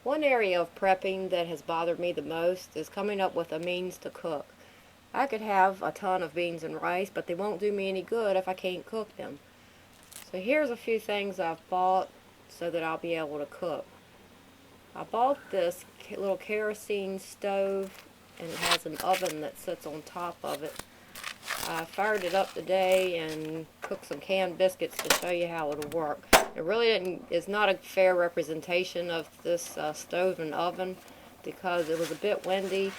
One area of prepping that has bothered me the most is coming up with a means to cook. I could have a ton of beans and rice, but they won't do me any good if I can't cook them. So here's a few things I've bought so that I'll be able to cook. I bought this little kerosene stove, and it has an oven that sits on top of it. I fired it up today and cooked some canned biscuits to show you how it'll work. It really is not a fair representation of this stove and oven because it was a bit windy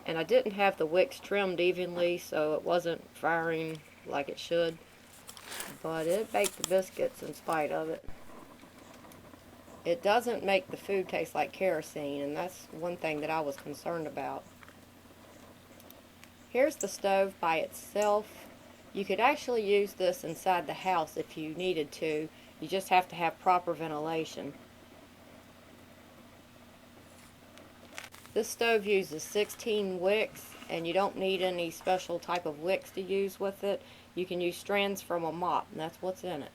and I didn't have the wicks trimmed evenly, so it wasn't firing like it should, but it baked the biscuits in spite of it. It doesn't make the food taste like kerosene, and that's one thing that I was concerned about. Here's the stove by itself. You could actually use this inside the house if you needed to. You just have to have proper ventilation. This stove uses 16 wicks, and you don't need any special type of wicks to use with it. You can use strands from a mop, and that's what's in it.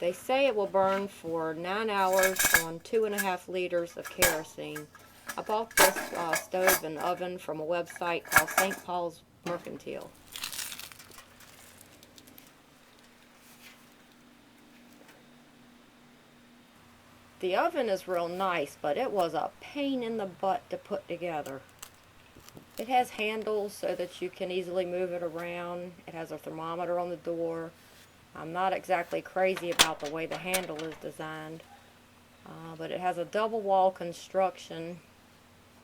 They say it will burn for 9 hours on 2.5 liters of kerosene. I bought this stove and oven from a website called St. Paul's Mercantile. The oven is real nice, but it was a pain in the butt to put together. It has handles so that you can easily move it around. It has a thermometer on the door. I'm not exactly crazy about the way the handle is designed, but it has a double wall construction,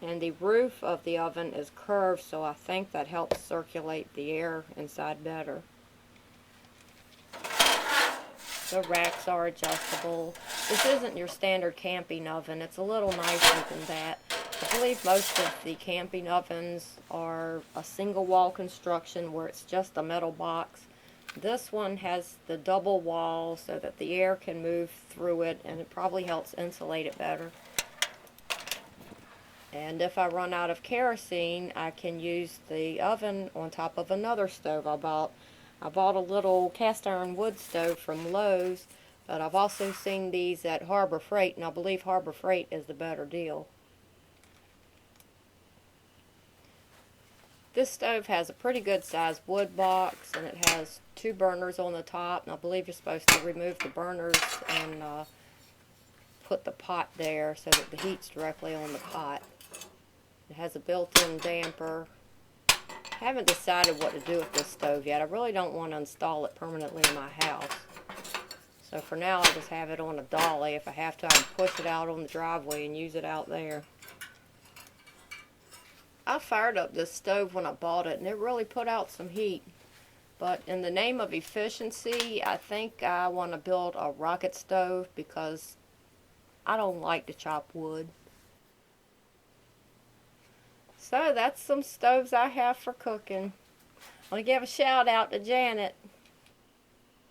and the roof of the oven is curved, so I think that helps circulate the air inside better. The racks are adjustable. This isn't your standard camping oven. It's a little nicer than that. I believe most of the camping ovens are a single wall construction where it's just a metal box. This one has the double wall so that the air can move through it, and it probably helps insulate it better. And if I run out of kerosene, I can use the oven on top of another stove I bought. I bought a little cast iron wood stove from Lowe's, but I've also seen these at Harbor Freight, and I believe Harbor Freight is the better deal. This stove has a pretty good sized wood box, and it has 2 burners on the top, and I believe you're supposed to remove the burners and put the pot there so that the heat's directly on the pot. It has a built-in damper. I haven't decided what to do with this stove yet. I really don't want to install it permanently in my house. So for now, I'll just have it on a dolly. If I have to, I can push it out on the driveway and use it out there. I fired up this stove when I bought it, and it really put out some heat. But in the name of efficiency, I think I want to build a rocket stove because I don't like to chop wood. So that's some stoves I have for cooking. I want to give a shout out to Janet.